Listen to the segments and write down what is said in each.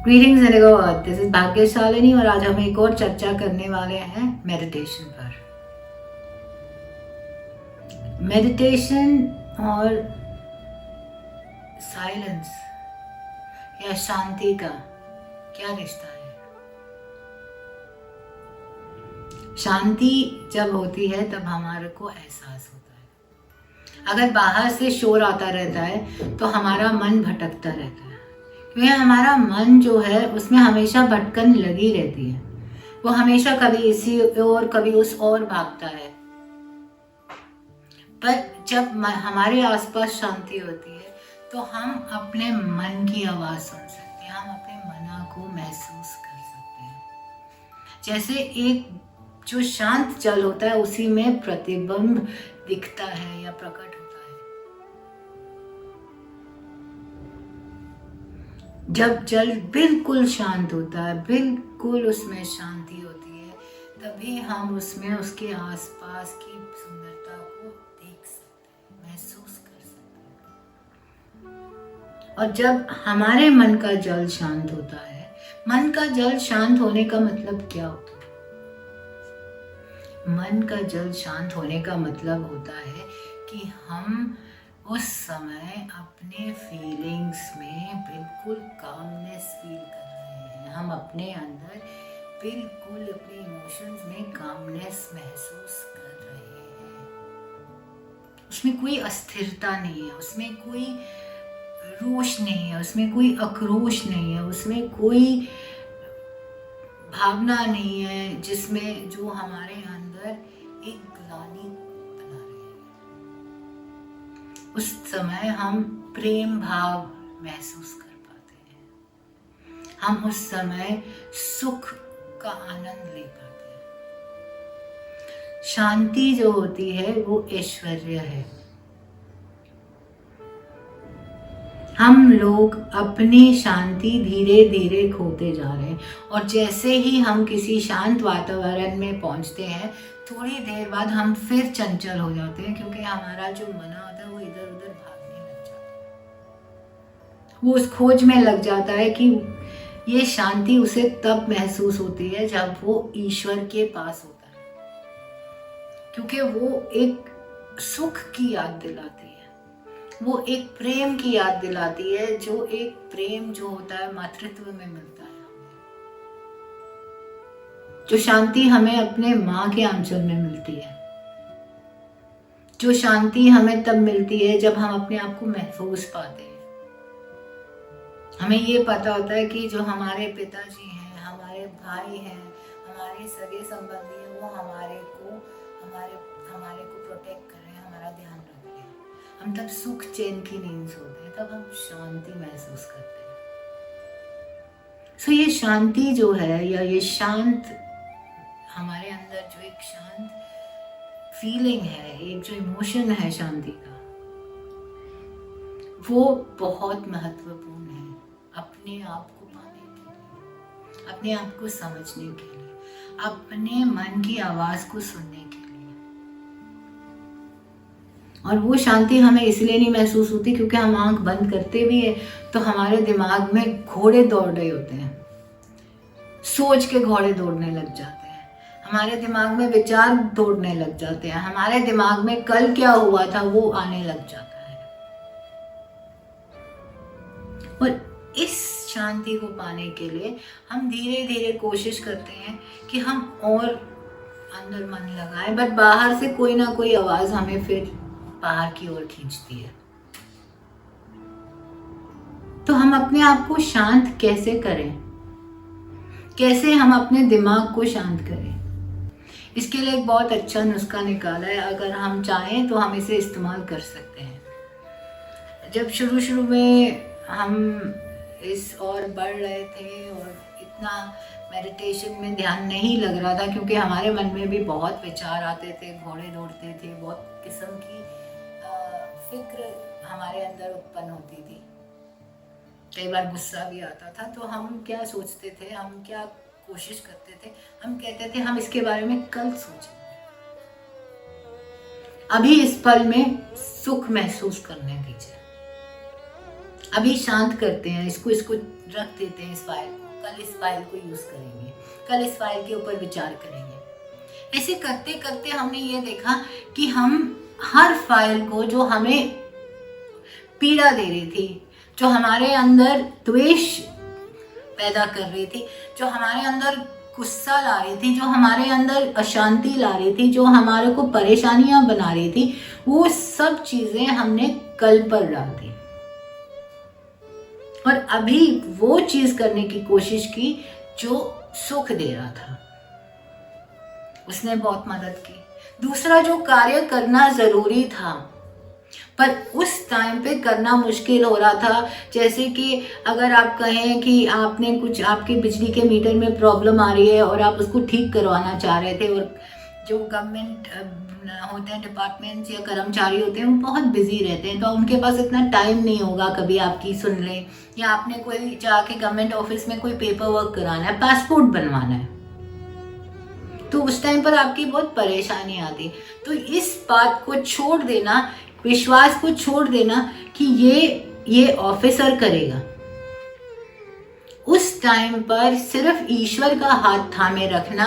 Greetings and this is भाग्यशालिनी और आज हम एक और चर्चा करने वाले हैं मेडिटेशन पर। मेडिटेशन और साइलेंस या शांति का क्या रिश्ता है? शांति जब होती है तब हमारे को एहसास होता है। अगर बाहर से शोर आता रहता है तो हमारा मन भटकता रहता है, क्योंकि हमारा मन जो है उसमें हमेशा भटकन लगी रहती है। वो हमेशा कभी इसी और कभी उस और भागता है। पर जब हमारे आसपास शांति होती है तो हम अपने मन की आवाज़ सुन सकते हैं, हम अपने मन को महसूस कर सकते हैं। जैसे एक जो शांत जल होता है उसी में प्रतिबिंब दिखता है या प्रकट होता है। जब जल बिल्कुल शांत होता है, बिल्कुल उसमें शांति होती है, तभी हम उसमें उसके आसपास की सुंदरता को देख सकते हैं, महसूस कर सकते हैं। और जब हमारे मन का जल शांत होता है, मन का जल शांत होने का मतलब क्या होता है? मन का जल शांत होने का मतलब होता है कि हम उस समय अपने फीलिंग्स में बिल्कुल कामनेस फील कर रहे हैं। हम अपने अंदर बिल्कुल अपने इमोशंस में कामनेस महसूस कर रहे हैं। उसमें कोई अस्थिरता नहीं है, उसमें कोई रोष नहीं है, उसमें कोई आक्रोश नहीं है, उसमें कोई भावना नहीं है जिसमें जो हमारे अंदर एक ग्लानि बना रही है। उस समय हम प्रेम भाव महसूस कर पाते हैं, हम उस समय सुख का आनंद ले पाते हैं। शांति जो होती है वो ऐश्वर्य है। हम लोग अपनी शांति धीरे धीरे खोते जा रहे हैं और जैसे ही हम किसी शांत वातावरण में पहुंचते हैं, थोड़ी देर बाद हम फिर चंचल हो जाते हैं, क्योंकि हमारा जो मन होता है वो इधर उधर भागने लग जाता है। वो उस खोज में लग जाता है कि ये शांति उसे तब महसूस होती है जब वो ईश्वर के पास होता है, क्योंकि वो एक सुख की याद दिलाती है, वो एक प्रेम की याद दिलाती है, जो एक प्रेम जो होता है मातृत्व में मिलता है। जो शांति हमें अपने माँ के आंचल में मिलती है, जो शांति हमें तब मिलती है जब हम अपने आप को महफूज पाते हैं। हमें ये पता होता है कि जो हमारे पिताजी हैं, हमारे भाई हैं, हमारे सगे संबंधी हैं, वो हमारे को प्रोटेक्ट कर रहे हैं, हमारा ध्यान रख रहे हैं। हम तब सुख चैन की नींद सोते हैं, तब हम शांति महसूस करते हैं। सो ये शांति जो है या ये शांत हमारे अंदर जो एक शांत फीलिंग है, एक जो इमोशन है शांति का, वो बहुत महत्वपूर्ण है अपने आप को पाने के लिए, अपने आप को समझने के लिए, अपने मन की आवाज को सुनने के लिए। और वो शांति हमें इसलिए नहीं महसूस होती क्योंकि हम आंख बंद करते भी है तो हमारे दिमाग में घोड़े दौड़ रहे होते हैं, सोच के घोड़े दौड़ने लग जाते हैं, हमारे दिमाग में विचार दौड़ने लग जाते हैं, हमारे दिमाग में कल क्या हुआ था वो आने लग जाता है। और इस शांति को पाने के लिए हम धीरे धीरे कोशिश करते हैं कि हम और अंदर मन लगाएं, बट बाहर से कोई ना कोई आवाज हमें फिर बाहर की ओर खींचती है। तो हम अपने आप को शांत कैसे करें, कैसे हम अपने दिमाग को शांत करें? इसके लिए एक बहुत अच्छा नुस्खा निकाला है। अगर हम चाहें तो हम इसे इस्तेमाल कर सकते हैं। जब शुरू में हम इस और बढ़ रहे थे और इतना मेडिटेशन में ध्यान नहीं लग रहा था, क्योंकि हमारे मन में भी बहुत विचार आते थे, घोड़े दौड़ते थे, बहुत किस्म की फिक्र हमारे अंदर उत्पन्न होती थी, कई बार गुस्सा भी आता था। तो हम क्या सोचते थे, हम क्या कोशिश करते थे, हम कहते थे हम इसके बारे में कल सोचेंगे, अभी इस पल में सुख महसूस करने दीजिए। अभी शांत करते हैं, इसको रख देते हैं इस फाइल को, कल इस फाइल को यूज़ करेंगे, कल इस फाइल के ऊपर विचार करेंगे। ऐसे करते करते हमने ये देखा कि हम हर फाइल को जो हमें पीड़ा दे रही थी, जो हमारे अंदर द्वेष पैदा कर रही थी, जो हमारे अंदर गुस्सा ला रही थी, जो हमारे अंदर अशांति ला रही थी, जो हमारे को परेशानियां बना रही थी, वो सब चीजें हमने कल पर डाल दी और अभी वो चीज करने की कोशिश की जो सुख दे रहा था। उसने बहुत मदद की। दूसरा, जो कार्य करना जरूरी था पर उस टाइम पे करना मुश्किल हो रहा था, जैसे कि अगर आप कहें कि आपने कुछ, आपके बिजली के मीटर में प्रॉब्लम आ रही है और आप उसको ठीक करवाना चाह रहे थे, और जो गवर्नमेंट होते हैं, डिपार्टमेंट्स या कर्मचारी होते हैं, वो बहुत बिजी रहते हैं, तो उनके पास इतना टाइम नहीं होगा कभी आपकी सुन लें, या आपने कोई जाके गवर्नमेंट ऑफिस में कोई पेपर वर्क कराना है, पासपोर्ट बनवाना है, तो उस टाइम पर आपकी बहुत परेशानी आती। तो इस बात को छोड़ देना, विश्वास को छोड़ देना कि ये ऑफिसर करेगा। उस टाइम पर सिर्फ ईश्वर का हाथ थामे रखना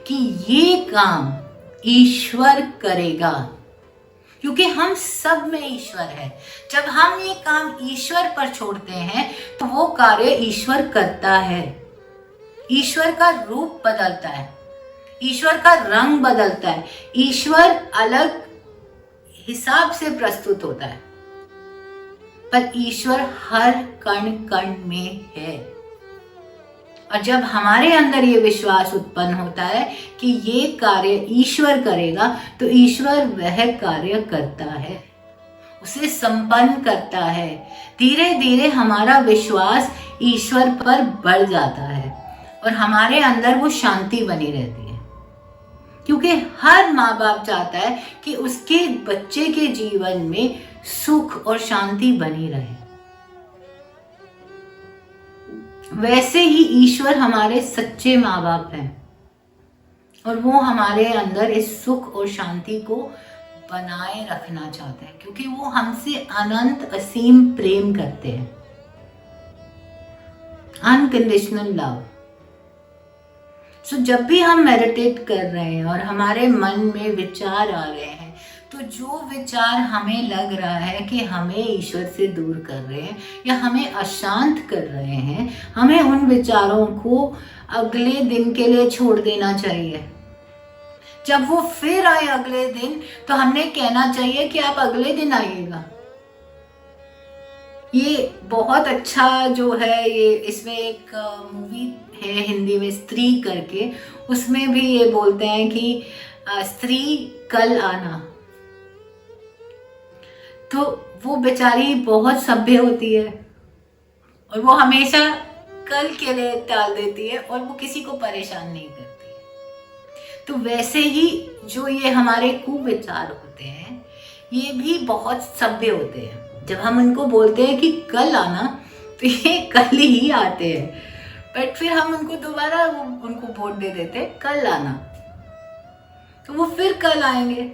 कि ये काम ईश्वर करेगा, क्योंकि हम सब में ईश्वर है। जब हम ये काम ईश्वर पर छोड़ते हैं तो वो कार्य ईश्वर करता है। ईश्वर का रूप बदलता है, ईश्वर का रंग बदलता है, ईश्वर अलग हिसाब से प्रस्तुत होता है, पर ईश्वर हर कण कण में है। और जब हमारे अंदर ये विश्वास उत्पन्न होता है कि ये कार्य ईश्वर करेगा, तो ईश्वर वह कार्य करता है, उसे संपन्न करता है। धीरे धीरे हमारा विश्वास ईश्वर पर बढ़ जाता है और हमारे अंदर वो शांति बनी रहती है, क्योंकि हर माँ बाप चाहता है कि उसके बच्चे के जीवन में सुख और शांति बनी रहे। वैसे ही ईश्वर हमारे सच्चे माँ बाप हैं और वो हमारे अंदर इस सुख और शांति को बनाए रखना चाहते हैं, क्योंकि वो हमसे अनंत असीम प्रेम करते हैं, अनकंडीशनल लव। सो जब भी हम मेडिटेट कर रहे हैं और हमारे मन में विचार आ रहे हैं, तो जो विचार हमें लग रहा है कि हमें ईश्वर से दूर कर रहे हैं या हमें अशांत कर रहे हैं, हमें उन विचारों को अगले दिन के लिए छोड़ देना चाहिए। जब वो फिर आए अगले दिन, तो हमने कहना चाहिए कि आप अगले दिन आइएगा। ये बहुत अच्छा जो है, ये इसमें एक मूवी है हिंदी में, स्त्री करके, उसमें भी ये बोलते हैं कि स्त्री कल आना। तो वो बेचारी बहुत सभ्य होती है और वो हमेशा कल के लिए टाल देती है और वो किसी को परेशान नहीं करती है। तो वैसे ही जो ये हमारे कुविचार होते हैं, ये भी बहुत सभ्य होते हैं। जब हम उनको बोलते हैं कि कल आना, तो ये कल ही आते हैं, बट फिर हम उनको दोबारा उनको वोट दे देते हैं कल आना, तो वो फिर कल आएंगे।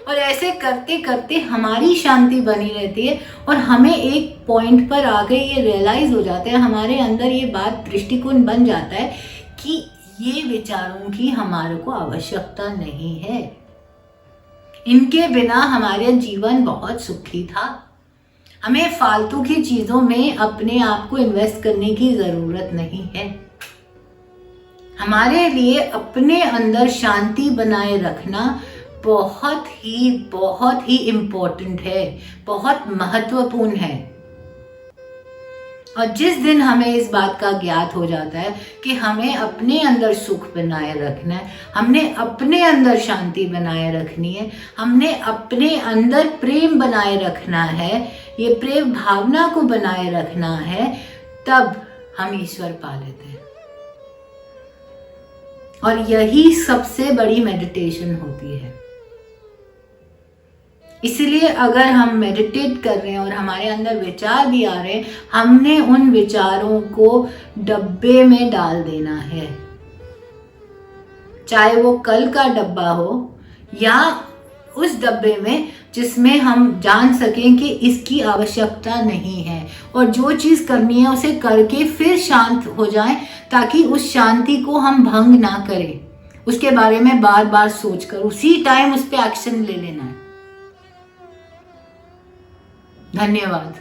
और ऐसे करते करते हमारी शांति बनी रहती है और हमें एक पॉइंट पर आके ये रियलाइज हो जाता है, हमारे अंदर ये बात, दृष्टिकोण बन जाता है कि ये विचारों की हमारे को आवश्यकता नहीं है, इनके बिना हमारा जीवन बहुत सुखी था। हमें फालतू की चीजों में अपने आप को इन्वेस्ट करने की जरूरत नहीं है। हमारे लिए अपने अंदर शांति बनाए रखना बहुत ही इम्पोर्टेंट है, बहुत महत्वपूर्ण है। और जिस दिन हमें इस बात का ज्ञात हो जाता है कि हमें अपने अंदर सुख बनाए रखना है, हमने अपने अंदर शांति बनाए रखनी है, हमने अपने अंदर प्रेम बनाए रखना है, ये प्रेम भावना को बनाए रखना है, तब हम ईश्वर पा लेते हैं। और यही सबसे बड़ी मेडिटेशन होती है। इसलिए अगर हम मेडिटेट कर रहे हैं और हमारे अंदर विचार भी आ रहे हैं, हमने उन विचारों को डब्बे में डाल देना है, चाहे वो कल का डब्बा हो या उस डब्बे में जिसमें हम जान सकें कि इसकी आवश्यकता नहीं है, और जो चीज़ करनी है उसे करके फिर शांत हो जाएं, ताकि उस शांति को हम भंग ना करें। उसके बारे में बार बार सोचकर उसी टाइम उस पर एक्शन ले लेना है। धन्यवाद।